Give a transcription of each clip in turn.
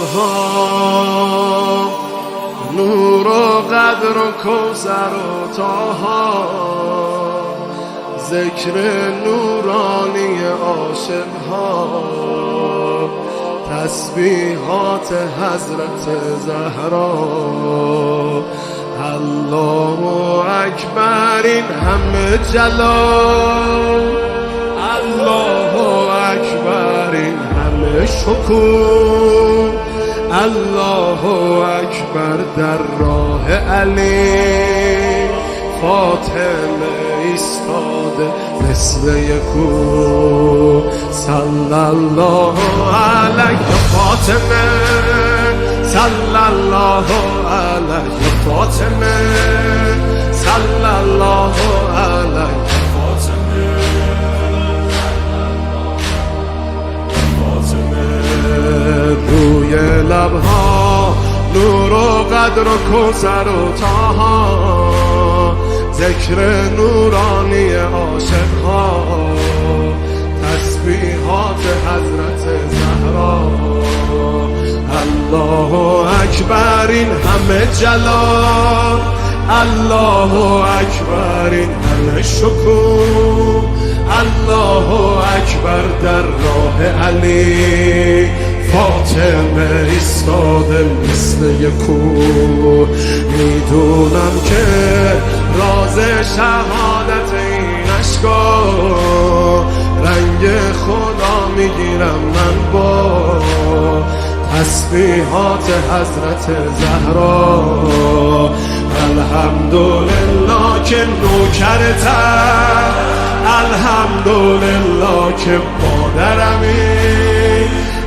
لبها نور و قدر و کوثر و طاها، ذکر نورانی عاشقها، تسبیحات حضرت زهرا. الله اکبر این همه جلال، الله اکبر این همه شکوه، الله اکبر در راه علی، فاطمه ایستاده مثل یکو. صلی الله علیه فاطمه، صلی الله علیه فاطمه، صلی الله علیه روی لبها نور و قدر و کوثر و طاها، ذکر نورانی عاشقها، تسبیحات حضرت زهرا. الله اکبر این همه جلال، الله اکبر این همه شکوه، الله اکبر در راه علی، فاطمه ایستاده مثل یکو. میدونم که راز شهادت این اشکا، رنگ خدا میگیرم من با تسبیحات حضرت زهرا. الحمدلله که نوکرتم، الحمدلله که مادرمی،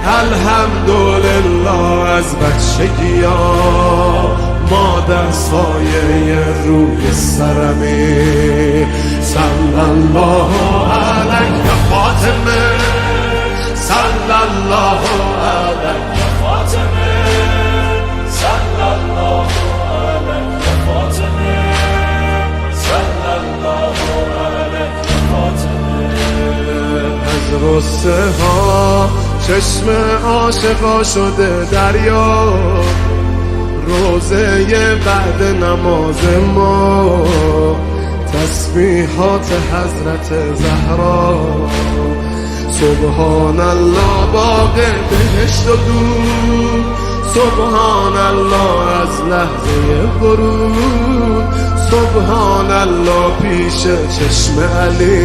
الحمدلله از بچگی مادر سایه روی سرمی. صلی الله علیه فاطمه، صلی الله علیه فاطمه، صلی الله علیه فاطمه، صلی الله علیه فاطمه. از غصه ها چشم عاشقا شده دریا، روزه بعد نماز ما تسبیحات حضرت زهرا. سبحان الله باغ بهشت و دور، سبحان الله از لحظه ورود، سبحان الله پیش چشم علی،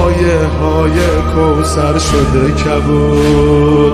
آیه های کوثر شده کبود.